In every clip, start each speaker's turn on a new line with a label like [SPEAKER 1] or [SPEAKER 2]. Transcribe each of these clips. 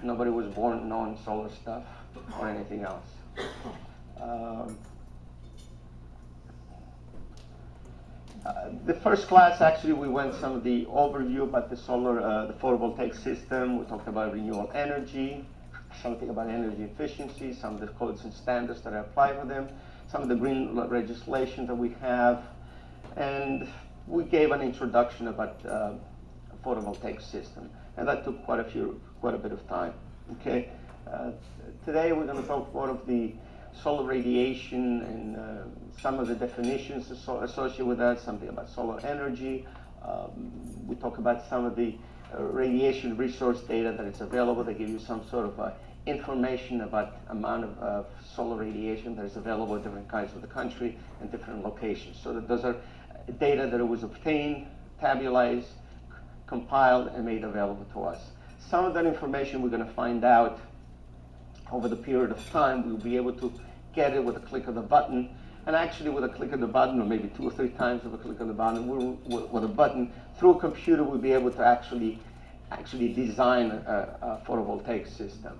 [SPEAKER 1] Nobody was born knowing solar stuff or anything else. The first class, actually, we went some of the overview about the the photovoltaic system. We talked about renewable energy, something about energy efficiency, some of the codes and standards that apply for them, some of the green legislation that we have, and we gave an introduction about a photovoltaic system, and that took quite a bit of time. Okay, today we're going to talk more of the solar radiation and some of the definitions associated with that, something about solar energy. We talk about some of the radiation resource data that is available. They give you some sort of information about amount of solar radiation that is available in different kinds of the country and different locations. So that those are data that was obtained, tabulated, compiled, and made available to us. Some of that information we're going to find out over the period of time. We'll be able to get it with a click of the button, and actually with a click of the button, or maybe 2 or 3 times with a click of the button, with a button through a computer, we'll be able to actually design a photovoltaic system.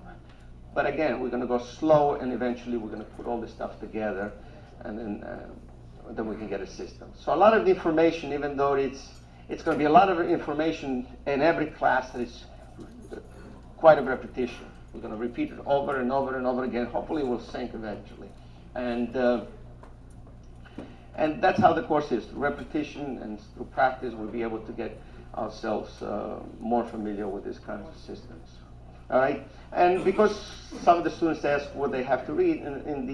[SPEAKER 1] But again, we're going to go slow, and eventually we're going to put all this stuff together, and then we can get a system. So a lot of the information, even though it's going to be a lot of information in every class, that is quite a repetition. We're going to repeat it over and over and over again. Hopefully it will sink eventually. And that's how the course is. Through repetition and through practice, we'll be able to get ourselves more familiar with these kinds of systems. All right? And because some of the students ask what they have to read, in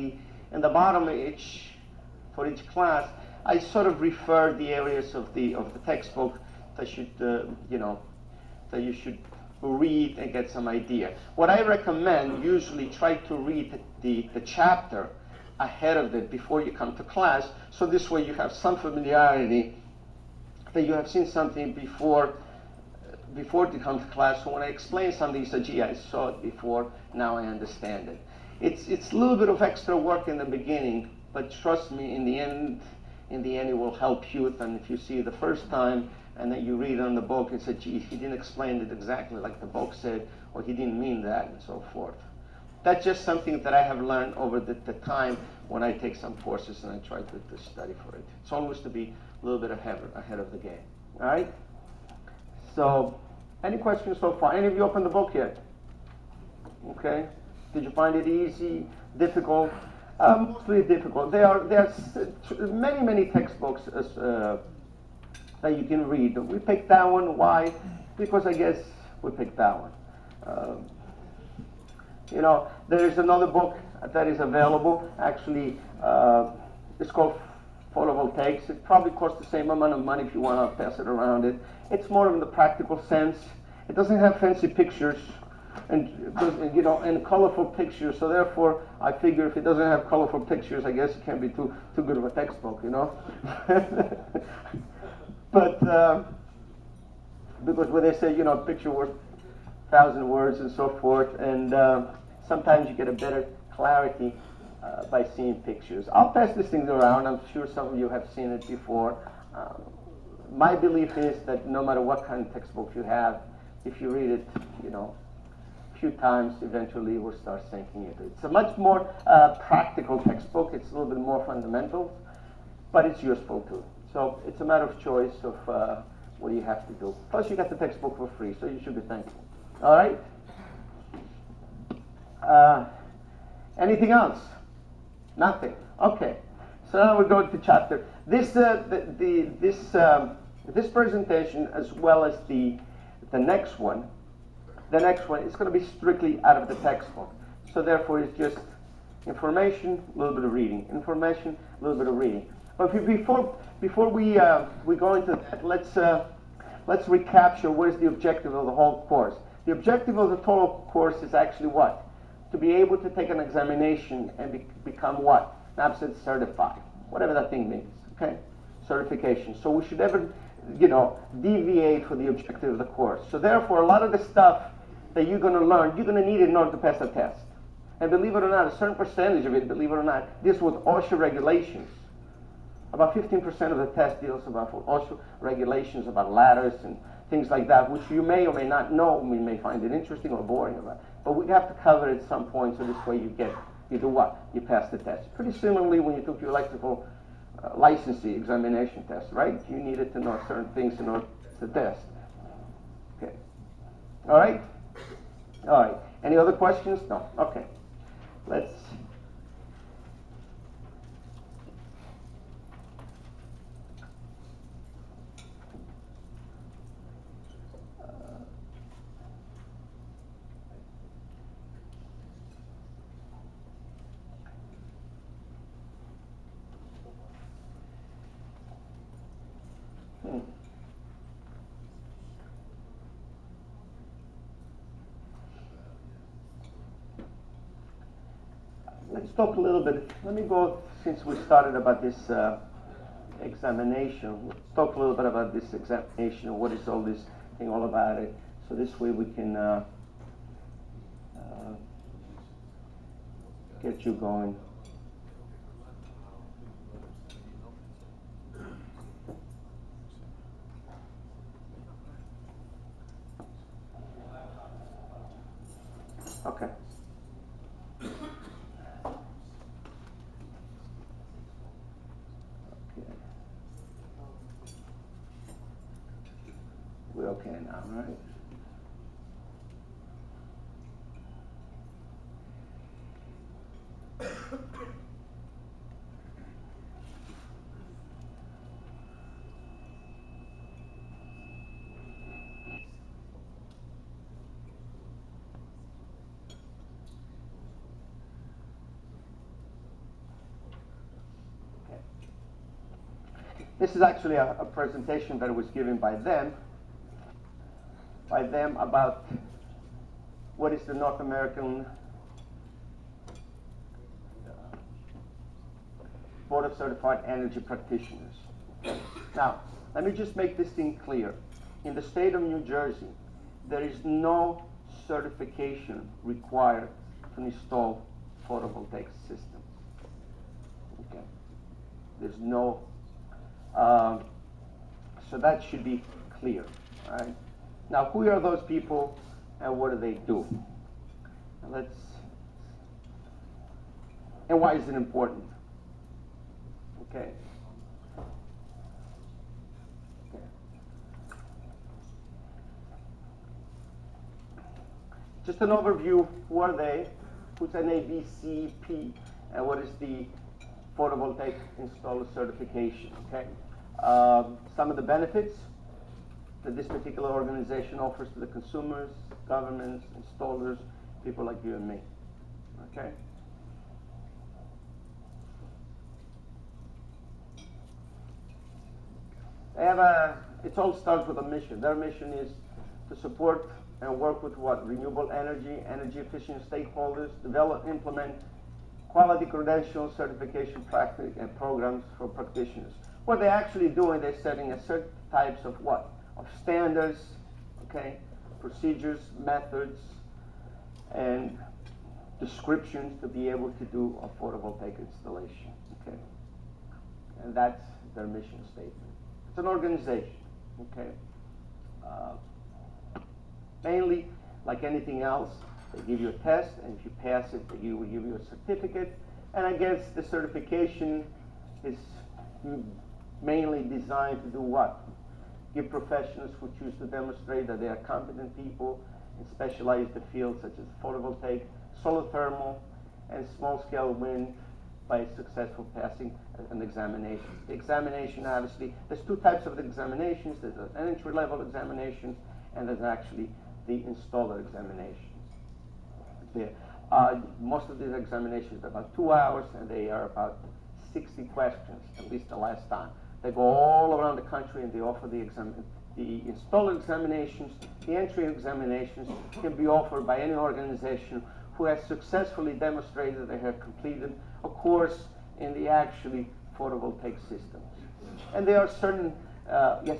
[SPEAKER 1] the bottom for each class, I sort of refer the areas of the textbook that that you should read and get some idea. What I recommend, usually try to read the chapter ahead of it before you come to class, so this way you have some familiarity, that you have seen something before you come to class. So when I explain something, you say, gee, I saw it before, now I understand it. It's a little bit of extra work in the beginning, but trust me, in the end it will help you. And if you see it the first time, and then you read on the book and say, gee, he didn't explain it exactly like the book said, or he didn't mean that, and so forth. That's just something that I have learned over the time when I take some courses and I try to study for it. It's always to be a little bit ahead of the game. All right? So, any questions so far? Any of you opened the book yet? Okay. Did you find it easy, difficult? Mostly difficult. There are many textbooks that you can read. We picked that one. Why? Because I guess we picked that one. There's another book that is available. Actually, it's called Photovoltaics. It probably costs the same amount of money if you want to pass it around it. It's more in the practical sense. It doesn't have fancy pictures and colorful pictures. So therefore, I figure if it doesn't have colorful pictures, I guess it can't be too good of a textbook, But because when they say, picture worth 1,000 words and so forth, and sometimes you get a better clarity by seeing pictures. I'll pass this thing around. I'm sure some of you have seen it before. My belief is that no matter what kind of textbook you have, if you read it, a few times, eventually you will start sinking into it. It's a much more practical textbook. It's a little bit more fundamental, but it's useful too. So it's a matter of choice of what you have to do. Plus, you got the textbook for free, so you should be thankful. All right? Anything else? Nothing. Okay. So now we go to chapter. This presentation, as well as the next one, is going to be strictly out of the textbook. So therefore, it's just information, a little bit of reading. Information, a little bit of reading. But before we go into that, let's recapture what is the objective of the whole course. The objective of the total course is actually what? To be able to take an examination and become what? NAPSED certified, whatever that thing means. Okay, certification. So we should never, deviate from the objective of the course. So therefore, a lot of the stuff that you're going to learn, you're going to need it in order to pass the test. And believe it or not, a certain percentage of it, believe it or not, deals with OSHA regulations. About 15% of the test deals about OSHA regulations, about ladders and things like that, which you may or may not know. We may find it interesting or boring, but we have to cover it at some point, so this way you do what? You pass the test. Pretty similarly when you took your electrical licensing examination test, right? You needed to know certain things in order to test. Okay. All right? All right. Any other questions? No. Okay. Let's... Let's talk a little bit. Let me go, since we started about this examination, let's talk a little bit about this examination and what is all this thing all about it. So this way we can get you going. Okay. We're okay now, right? This is actually a presentation that was given by them about what is the North American Board of Certified Energy Practitioners. Now, let me just make this thing clear. In the state of New Jersey, there is no certification required to install photovoltaic systems. Okay. There's no, so that should be clear, all right? Now, who are those people and what do they do? And why is it important? Okay. Just an overview, who are they? Who's an ABCP, and what is the photovoltaic installer certification, okay? Some of the benefits that this particular organization offers to the consumers, governments, installers, people like you and me, okay? It all starts with a mission. Their mission is to support and work with what? Renewable energy, energy efficient stakeholders, develop, implement quality credentials, certification practice, and programs for practitioners. What they're actually doing, they're setting a certain types of what? Of standards, okay, procedures, methods, and descriptions to be able to do a photovoltaic installation, okay? And that's their mission statement. It's an organization, okay? Mainly, like anything else, they give you a test, and if you pass it, they will give you a certificate. And I guess the certification is mainly designed to do what? Give professionals who choose to demonstrate that they are competent people in specialized fields such as photovoltaic, solar thermal, and small-scale wind by successful passing an examination. The examination, obviously, there's two types of examinations. There's an entry-level examination, and there's actually the installer examinations. Most of these examinations are about 2 hours, and they are about 60 questions, at least the last time. They go all around the country, and they offer the installer examinations. The entry examinations can be offered by any organization who has successfully demonstrated they have completed a course in the actually photovoltaic systems. And there are certain, yes.